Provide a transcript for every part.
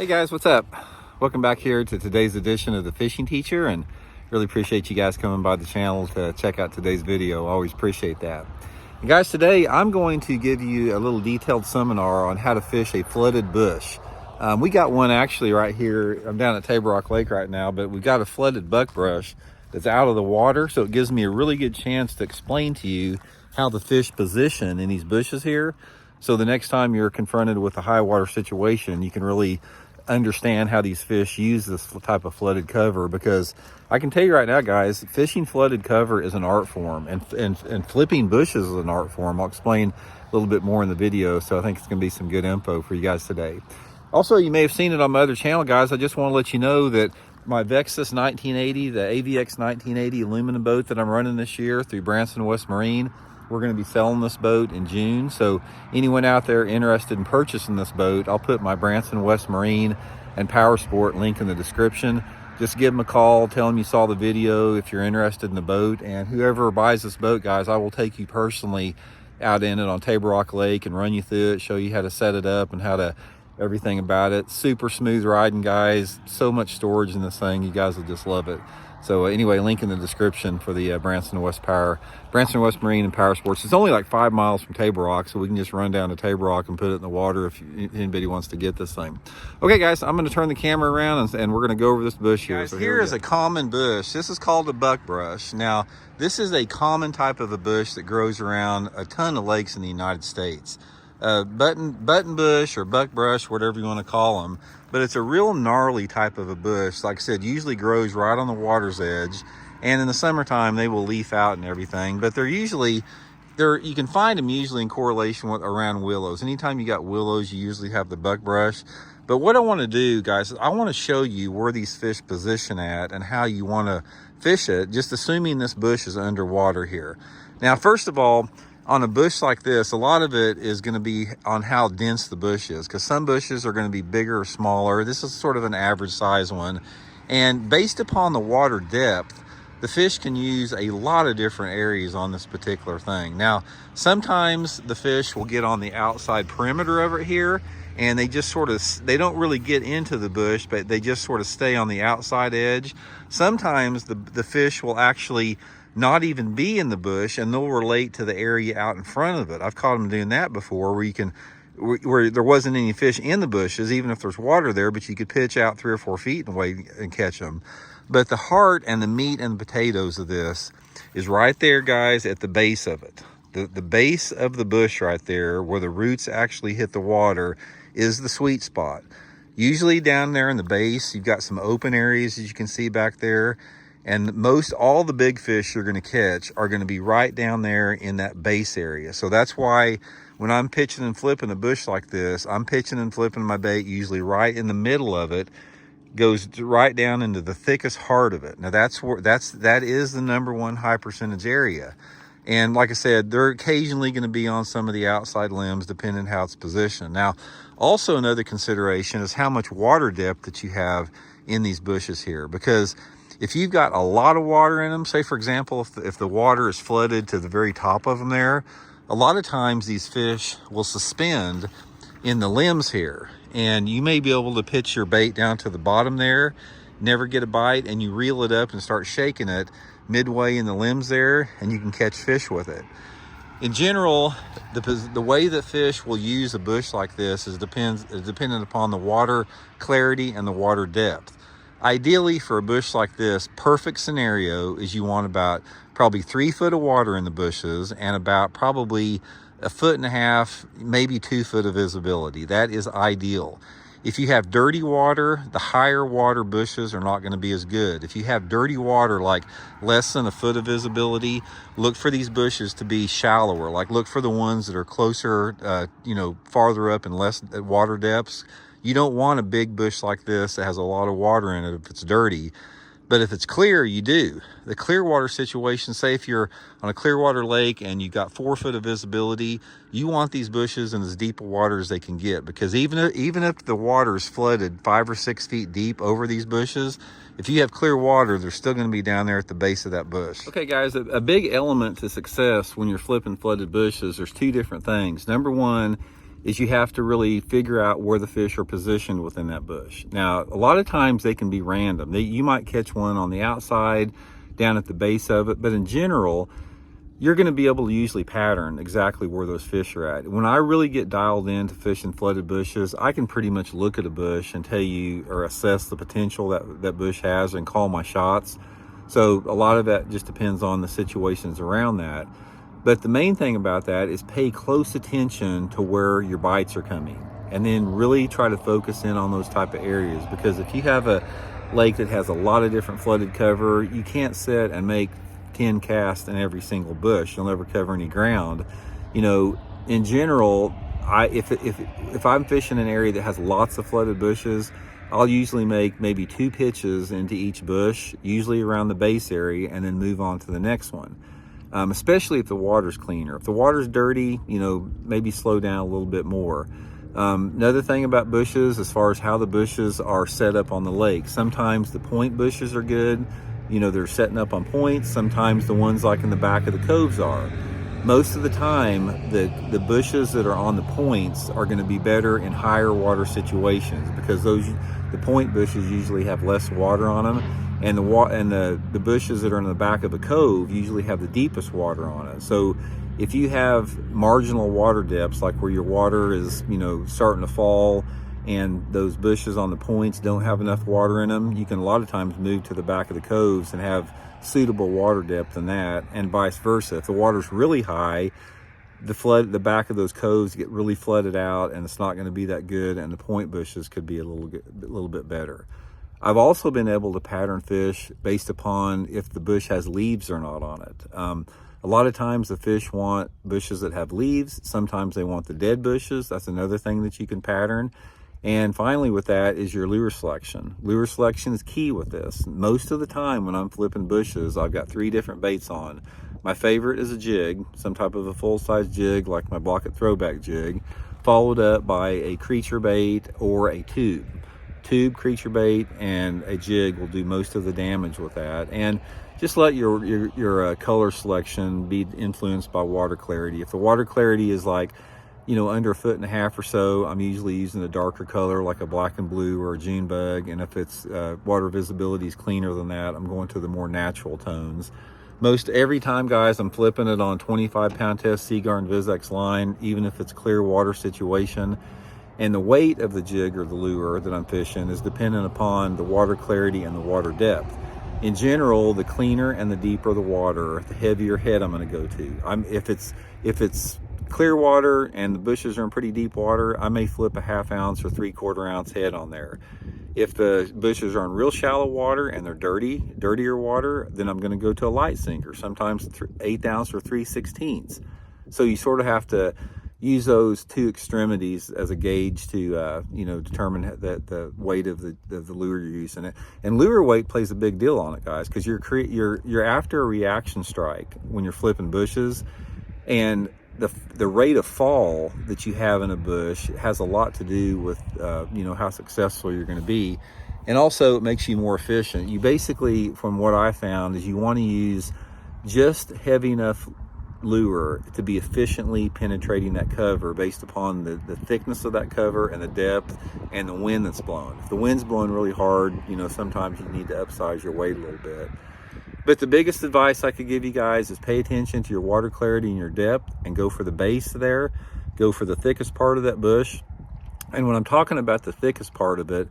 Hey guys, what's up? Welcome back here to today's edition of the Fishing Teacher, and really appreciate you guys coming by the channel to check out today's video. Always appreciate that. And guys, today I'm going to give you a little detailed seminar on how to fish a flooded bush. We got one actually right here. I'm down at Table Rock Lake right now, but we've got a flooded buckbrush that's out of the water, so it gives me a really good chance to explain to you how the fish position in these bushes here. So the next time you're confronted with a high water situation, you can really understand how these fish use this type of flooded cover, because I can tell you right now, guys, fishing flooded cover is an art form, and flipping bushes is an art form. I'll explain a little bit more in the video, so I think it's going to be some good info for you guys today. Also, you may have seen it on my other channel, guys. I just want to let you know that my Vexus 1980, the AVX 1980 aluminum boat that I'm running this year through Branson, West Marine, we're going to be selling this boat in June. So anyone out there interested in purchasing this boat, I'll put my Branson, West Marine and Powersports link in the description. Just give them a call, tell them you saw the video if you're interested in the boat. And whoever buys this boat, guys, I will take you personally out in it on Table Rock Lake and run you through it, show you how to set it up and how to everything about it. Super smooth riding, guys. So much storage in this thing. You guys will just love it. So anyway, link in the description for the Branson, West Marine and Powersports. It's only like 5 miles from Table Rock, so we can just run down to Table Rock and put it in the water if anybody wants to get this thing. Okay, guys, I'm going to turn the camera around and we're going to go over this bush here. So here is a common bush. This is called a buckbrush. Now, this is a common type of a bush that grows around a ton of lakes in the United States. Button bush or buckbrush, whatever you want to call them, but it's a real gnarly type of a bush. Like I said, usually grows right on the water's edge, and in the summertime they will leaf out and everything, but you can find them usually in correlation with around willows. Anytime you got willows, you usually have the buckbrush. But what I want to do, guys, is I want to show you where these fish position at and how you want to fish it, just assuming this bush is underwater here. Now, first of all, on a bush like this, a lot of it is going to be on how dense the bush is, because some bushes are going to be bigger or smaller. This is sort of an average size one. And based upon the water depth, the fish can use a lot of different areas on this particular thing. Now, sometimes the fish will get on the outside perimeter of it here, and they just they don't really get into the bush, but they just sort of stay on the outside edge. Sometimes the fish will actually not even be in the bush, and they'll relate to the area out in front of it. I've caught them doing that before, where there wasn't any fish in the bushes, even if there's water there, but you could pitch out 3 or 4 feet and catch them. But the heart and the meat and the potatoes of this is right there, guys, at the base of it. The base of the bush right there, where the roots actually hit the water, is the sweet spot. Usually down there in the base, you've got some open areas, as you can see back there. And all the big fish you're going to catch are going to be right down there in that base area. So that's why when I'm pitching and flipping a bush like this, I'm pitching and flipping my bait usually right in the middle of it, goes right down into the thickest heart of it. Now that is the number one high percentage area. And like I said, they're occasionally going to be on some of the outside limbs, depending on how it's positioned. Now, also another consideration is how much water depth that you have in these bushes here, because if you've got a lot of water in them, say for example, if the water is flooded to the very top of them there, a lot of times these fish will suspend in the limbs here. And you may be able to pitch your bait down to the bottom there, never get a bite, and you reel it up and start shaking it midway in the limbs there, and you can catch fish with it. In general, the way that fish will use a bush like this is dependent upon the water clarity and the water depth. Ideally, for a bush like this, perfect scenario is you want about probably 3 foot of water in the bushes and about probably 1.5 feet, maybe 2 foot of visibility. That is ideal. If you have dirty water, the higher water bushes are not going to be as good. If you have dirty water, like less than 1 foot of visibility, look for these bushes to be shallower. Like look for the ones that are closer, farther up and less water depths. You don't want a big bush like this that has a lot of water in it if it's dirty. But if it's clear, you do. The clear water situation, say if you're on a clear water lake and you've got 4 foot of visibility, you want these bushes in as deep a water as they can get, because even if the water is flooded 5 or 6 feet deep over these bushes, if you have clear water, they're still going to be down there at the base of that bush. Okay, guys, a big element to success when you're flipping flooded bushes, there's 2 different things. Number one, is you have to really figure out where the fish are positioned within that bush. Now, a lot of times they can be random. You might catch one on the outside, down at the base of it, but in general, you're going to be able to usually pattern exactly where those fish are at. When I really get dialed into fishing flooded bushes, I can pretty much look at a bush and tell you or assess the potential that bush has and call my shots. So a lot of that just depends on the situations around that. But the main thing about that is pay close attention to where your bites are coming, and then really try to focus in on those type of areas. Because if you have a lake that has a lot of different flooded cover, you can't sit and make 10 casts in every single bush. You'll never cover any ground. You know, in general, if I'm fishing an area that has lots of flooded bushes, I'll usually make maybe 2 pitches into each bush, usually around the base area, and then move on to the next one. Especially if the water's cleaner. If the water's dirty, you know, maybe slow down a little bit more. Another thing about bushes, as far as how the bushes are set up on the lake, sometimes the point bushes are good. You know, they're setting up on points. Sometimes the ones like in the back of the coves are. Most of the time, the bushes that are on the points are going to be better in higher water situations, because the point bushes usually have less water on them, and the bushes that are in the back of a cove usually have the deepest water on it. So if you have marginal water depths, like where your water is, you know, starting to fall, and those bushes on the points don't have enough water in them, you can a lot of times move to the back of the coves and have suitable water depth in that, and vice versa. If the water's really high, the back of those coves get really flooded out, and it's not going to be that good, and the point bushes could be a little bit better. I've also been able to pattern fish based upon if the bush has leaves or not on it. A lot of times the fish want bushes that have leaves. Sometimes they want the dead bushes. That's another thing that you can pattern. And finally with that is your lure selection. Lure selection is key with this. Most of the time when I'm flipping bushes, I've got 3 different baits on. My favorite is a jig, some type of a full-size jig like my Block It Throwback jig, followed up by a creature bait or a tube. Tube, creature bait, and a jig will do most of the damage with that. And just let your color selection be influenced by water clarity. If the water clarity is like, you know, under 1.5 feet or so, I'm usually using a darker color like a black and blue or a June bug. And if it's water visibility is cleaner than that, I'm going to the more natural tones. Most every time, guys, I'm flipping it on 25-pound test Seaguar and Vizex line, even if it's clear water situation. And the weight of the jig or the lure that I'm fishing is dependent upon the water clarity and the water depth. In general, the cleaner and the deeper the water, the heavier head I'm going to go to. If it's clear water and the bushes are in pretty deep water, I may flip a 1/2 ounce or 3/4 ounce head on there. If the bushes are in real shallow water and they're dirtier water, then I'm going to go to a light sinker, sometimes 1/8 ounce or 3/16. So you sort of have to use those 2 extremities as a gauge to you know, determine the weight of the lure you're using. And lure weight plays a big deal on it, guys, because you're after a reaction strike when you're flipping bushes, and the rate of fall that you have in a bush has a lot to do with you know, how successful you're going to be. And also it makes you more efficient. You basically, from what I found, is you want to use just heavy enough lure to be efficiently penetrating that cover based upon the thickness of that cover and the depth and the wind that's blowing. If the wind's blowing really hard, you know, sometimes you need to upsize your weight a little bit. But the biggest advice I could give you guys is pay attention to your water clarity and your depth, and go for the base there. Go for the thickest part of that bush. And when I'm talking about the thickest part of it,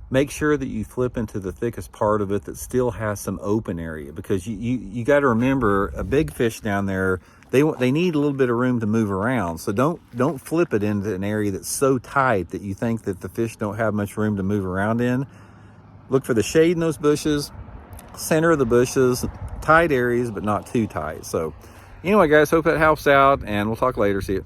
make sure that you flip into the thickest part of it that still has some open area, because you got to remember, a big fish down there, they need a little bit of room to move around. So don't flip it into an area that's so tight that you think that the fish don't have much room to move around in. Look for the shade in those bushes, center of the bushes, tight areas, but not too tight. So anyway, guys, hope that helps out, and we'll talk later. See you.